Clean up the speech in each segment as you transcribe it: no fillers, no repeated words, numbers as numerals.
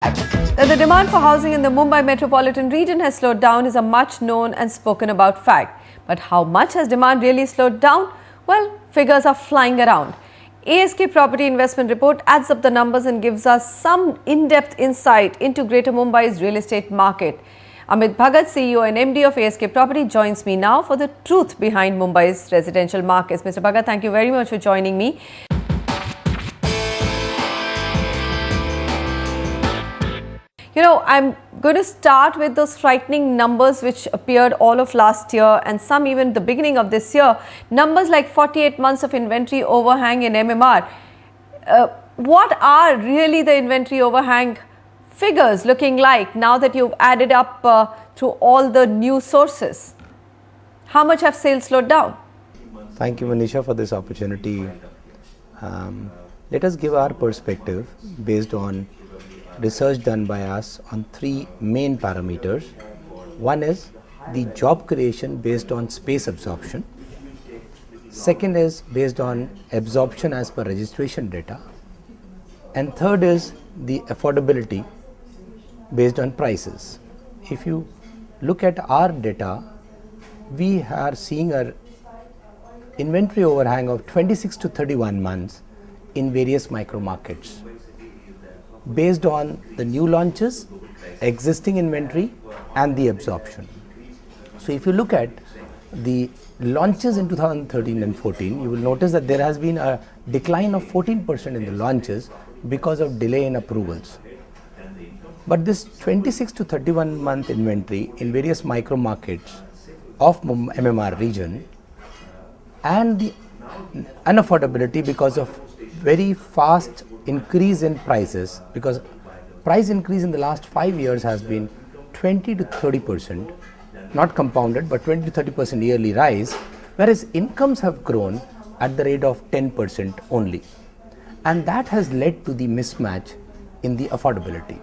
That the demand for housing in the Mumbai metropolitan region has slowed down is a much known and spoken about fact. But how much has demand really slowed down? Well, figures are flying around. ASK Property Investment Report adds up the numbers and gives us some in-depth insight into Greater Mumbai's real estate market. Amit Bhagat, CEO and MD of ASK Property, joins me now for the truth behind Mumbai's residential markets. Mr. Bhagat, thank you very much for joining me. I'm going to start with those frightening numbers which appeared all of last year and some even the beginning of this year. Numbers like 48 months of inventory overhang in MMR. What are really the inventory overhang figures looking like now that you've added up through all the new sources? How much have sales slowed down? Thank you, Manisha, for this opportunity. Let us give our perspective based on research done by us on three main parameters. One is the job creation based on space absorption. Second is based on absorption as per registration data. And third is the affordability based on prices. If you look at our data, we are seeing an inventory overhang of 26 to 31 months in various micro markets, based on the new launches, existing inventory and the absorption. So if you look at the launches in 2013 and 14, you will notice that there has been a decline of 14% in the launches because of delay in approvals. But this 26 to 31 month inventory in various micro markets of MMR region and the unaffordability because of very fast increase in prices, because price increase in the last 5 years has been 20 to 30%, not compounded, but 20 to 30% yearly rise, whereas incomes have grown at the rate of 10% only. And that has led to the mismatch in the affordability,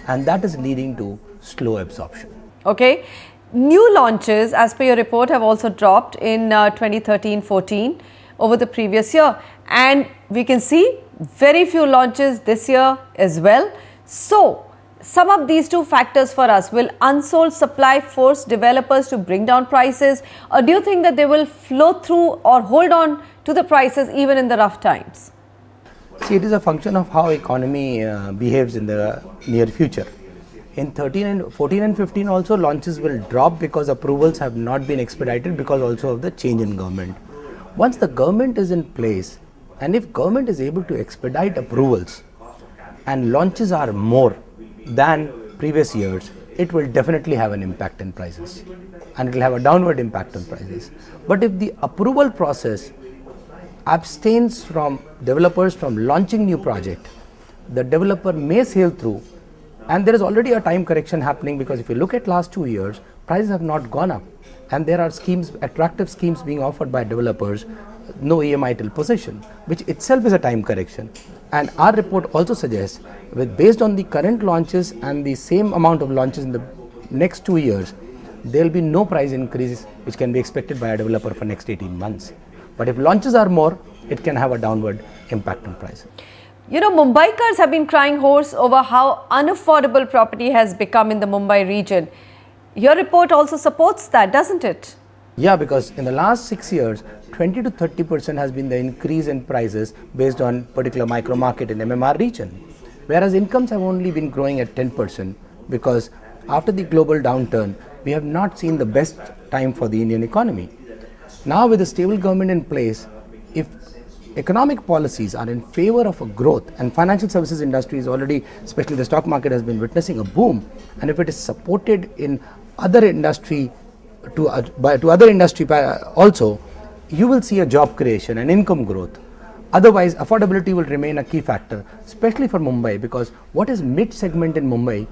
and that is leading to slow absorption. Okay. New launches, as per your report, have also dropped in 2013-14 over the previous year, and we can see very few launches this year as well. So, sum up these two factors for us. Will unsold supply force developers to bring down prices, or do you think that they will flow through or hold on to the prices even in the rough times? See, it is a function of how economy behaves in the near future. In 14 and 15 also launches will drop because approvals have not been expedited because also of the change in government. Once the government is in place, and if government is able to expedite approvals and launches are more than previous years, it will definitely have an impact in prices, and it will have a downward impact on prices. But if the approval process abstains from developers from launching new project, the developer may sail through, and there is already a time correction happening, because if you look at last 2 years, prices have not gone up, and there are schemes, attractive schemes being offered by developers, no EMI till possession, which itself is a time correction. And our report also suggests, based on the current launches and the same amount of launches in the next 2 years, there will be no price increase which can be expected by a developer for next 18 months. But if launches are more, it can have a downward impact on prices. Mumbaikars have been crying hoarse over how unaffordable property has become in the Mumbai region. Your report also supports that, doesn't it? Yeah, because in the last 6 years, 20 to 30% has been the increase in prices based on particular micro market in MMR region, whereas incomes have only been growing at 10%, because after the global downturn, we have not seen the best time for the Indian economy. Now with a stable government in place, if economic policies are in favor of a growth, and financial services industry is already, especially the stock market, has been witnessing a boom, and if it is supported in other industry to other industry also, you will see a job creation and income growth. Otherwise, affordability will remain a key factor, especially for Mumbai, because what is mid-segment in Mumbai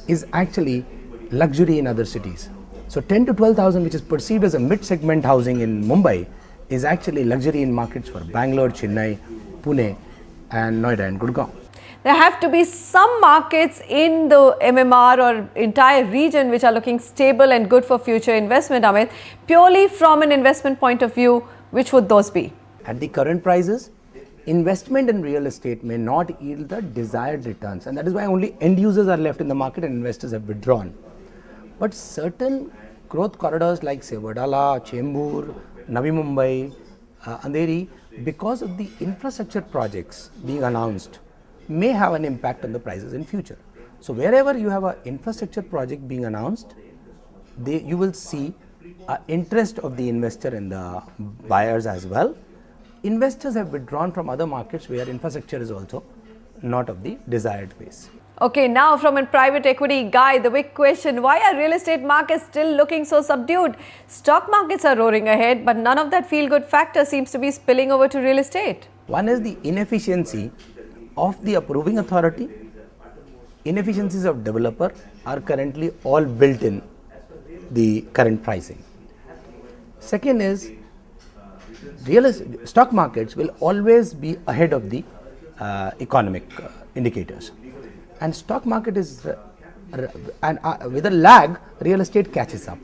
is actually luxury in other cities. So 10 to 12,000, which is perceived as a mid-segment housing in Mumbai, is actually luxury in markets for Bangalore, Chennai, Pune and Noida and Gurgaon. There have to be some markets in the MMR or entire region which are looking stable and good for future investment, Amit. Purely from an investment point of view, which would those be? At the current prices, investment in real estate may not yield the desired returns, and that is why only end users are left in the market and investors have withdrawn. But certain growth corridors like say Wadala, Chembur, Navi Mumbai, Andheri, because of the infrastructure projects being announced, may have an impact on the prices in future. So wherever you have an infrastructure project being announced, you will see interest of the investor and the buyers as well. Investors have withdrawn from other markets where infrastructure is also not of the desired pace. Okay, now from a private equity guy, the big question, why are real estate markets still looking so subdued? Stock markets are roaring ahead, but none of that feel-good factor seems to be spilling over to real estate. One is the inefficiency of the approving authority. Inefficiencies of developer are currently all built in the current pricing. Second is stock markets will always be ahead of the economic indicators, and stock market is with a lag, real estate catches up.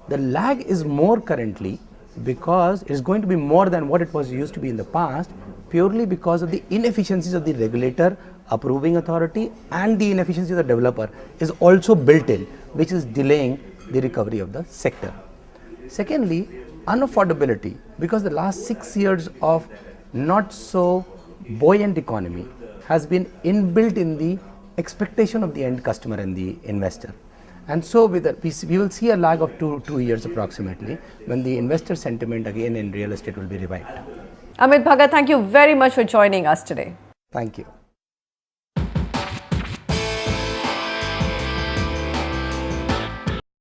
The lag is more currently because it is going to be more than what it was used to be in the past, purely because of the inefficiencies of the regulator, approving authority, and the inefficiency of the developer is also built in, which is delaying the recovery of the sector. Secondly, unaffordability, because the last 6 years of not so buoyant economy has been inbuilt in the expectation of the end customer and the investor. And so we will see a lag of two years approximately when the investor sentiment again in real estate will be revived. Amit Bhagat, thank you very much for joining us today. Thank you.